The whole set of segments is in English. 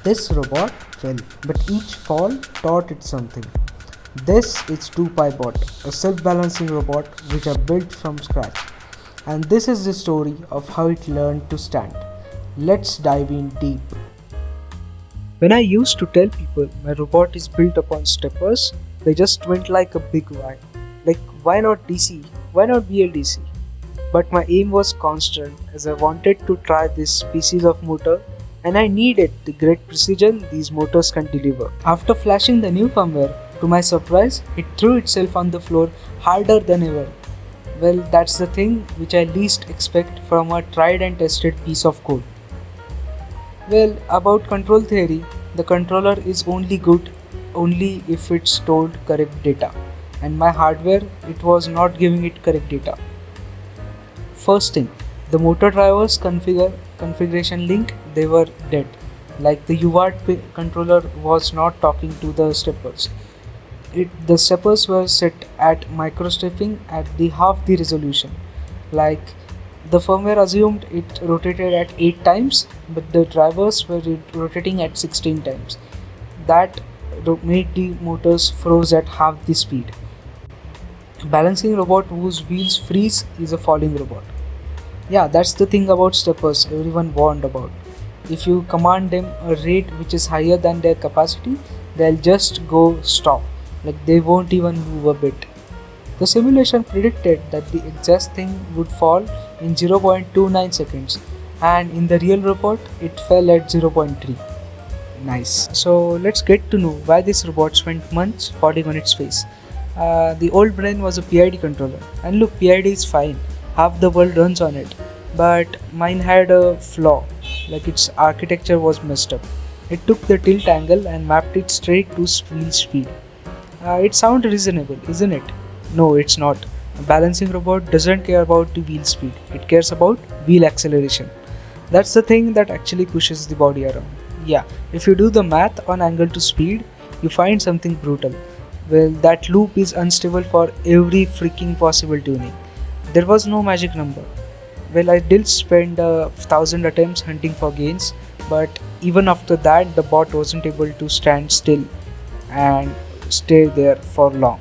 This robot fell, but each fall taught it something. This is 2PiBot, a self-balancing robot which I built from scratch. And this is the story of how it learned to stand. Let's dive in deep. When I used to tell people my robot is built upon steppers, they just went like a big why. Like, why not DC? Why not BLDC? But my aim was constant as I wanted to try this species of motor and I needed the great precision these motors can deliver. After flashing the new firmware, to my surprise, it threw itself on the floor harder than ever. Well, that's the thing which I least expect from a tried and tested piece of code. Well, about control theory, the controller is only good only if it's told correct data, and my hardware it was not giving it correct data. First thing, the motor drivers configuration link they were dead. Like the UART controller was not talking to the steppers. The steppers were set at microstepping at the half the resolution. Like the firmware assumed it rotated at 8 times, but the drivers were rotating at 16 times. That made the motors froze at half the speed. Balancing robot whose wheels freeze is a falling robot. Yeah, that's the thing about steppers everyone warned about. If you command them a rate which is higher than their capacity, they'll just go stop. Like they won't even move a bit. The simulation predicted that the exact thing would fall in 0.29 seconds, and in the real robot it fell at 0.3. Nice. So let's get to know why this robot spent months falling on its face. The old brain was a PID controller, and look, PID is fine, half the world runs on it, but mine had a flaw, like its architecture was messed up. It took the tilt angle and mapped it straight to wheel speed. It sounds reasonable, isn't it? No, it's not. A balancing robot doesn't care about the wheel speed, it cares about wheel acceleration. That's the thing that actually pushes the body around. Yeah, if you do the math on angle to speed, you find something brutal. Well, that loop is unstable for every freaking possible tuning. There was no magic number. Well, I did spend 1,000 attempts hunting for gains, but even after that, the bot wasn't able to stand still and stay there for long.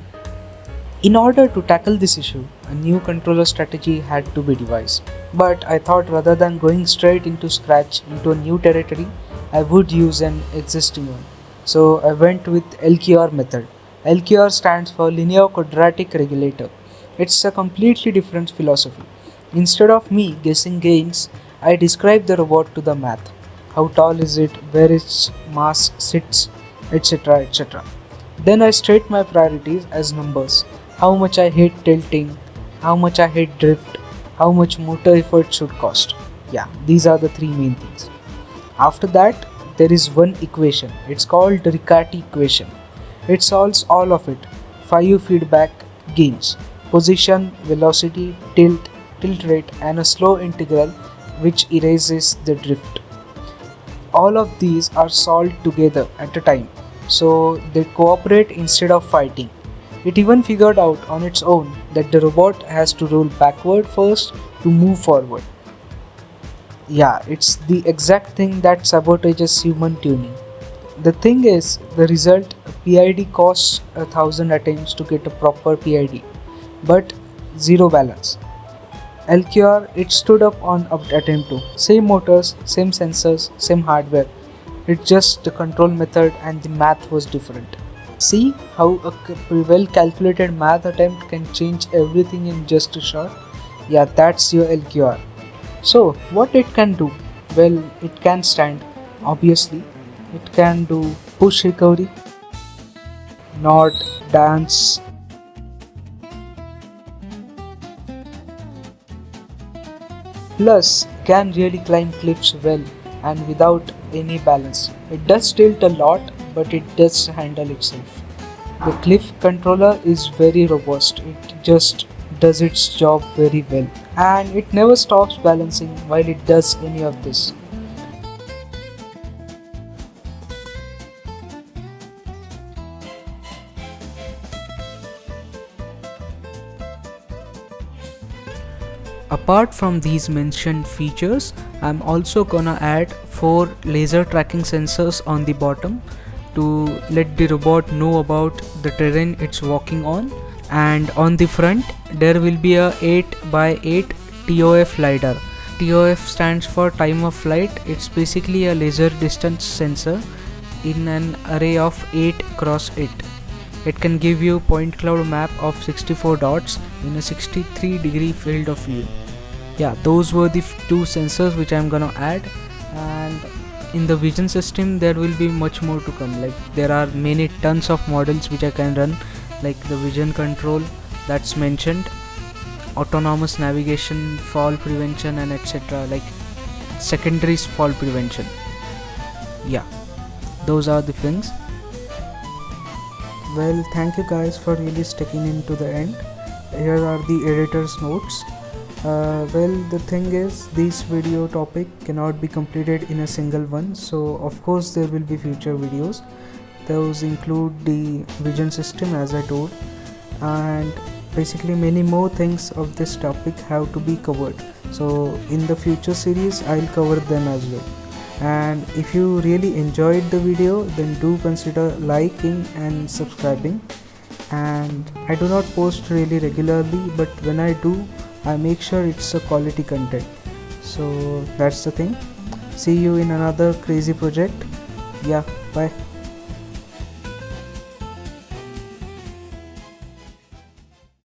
In order to tackle this issue, a new controller strategy had to be devised. But I thought rather than going straight into scratch into a new territory, I would use an existing one. So I went with LQR method. LQR stands for Linear Quadratic Regulator. It's a completely different philosophy. Instead of me guessing gains, I describe the robot to the math. How tall is it, where its mass sits, etc. etc. Then I state my priorities as numbers. How much I hate tilting, how much I hate drift, how much motor effort should cost. Yeah, these are the three main things. After that, there is one equation. It's called the Riccati equation. It solves all of it. 5 feedback gains, position, velocity, tilt rate, and a slow integral which erases the drift. All of these are solved together at a time, so they cooperate instead of fighting. It even figured out on its own that the robot has to roll backward first to move forward. Yeah, it's the exact thing that sabotages human tuning. The thing is, the result PID costs 1,000 attempts to get a proper PID, but zero balance. LQR it stood up on attempt 2. Same motors, same sensors, same hardware. It's just the control method and the math was different. See how a well calculated math attempt can change everything in just a shot? Yeah, that's your LQR. So, what it can do? Well, it can stand, obviously. It can do push recovery, nod, dance, plus can really climb cliffs well and without any balance. It does tilt a lot, but it does handle itself. The cliff controller is very robust, it just does its job very well, and it never stops balancing while it does any of this. Apart from these mentioned features, I'm also gonna add 4 laser tracking sensors on the bottom to let the robot know about the terrain it's walking on, and on the front there will be a 8x8 TOF LiDAR. TOF stands for time of flight. It's basically a laser distance sensor in an array of 8x8. It can give you point cloud map of 64 dots in a 63-degree field of view. Yeah, those were the two sensors which I'm gonna add, and in the vision system there will be much more to come. Like there are many tons of models which I can run, like the vision control that's mentioned, autonomous navigation, fall prevention, and etc. like secondary fall prevention. Yeah, those are the things. Well, thank you guys for really sticking into the end. Here are the editor's notes. Well, the thing is, this video topic cannot be completed in a single one, so of course there will be future videos. Those include the vision system, as I told, and basically many more things of this topic have to be covered. So in the future series I'll cover them as well. And if you really enjoyed the video, then do consider liking and subscribing. And I do not post really regularly, but when I do, I make sure it's a quality content. So that's the thing. See you in another crazy project. Yeah, bye.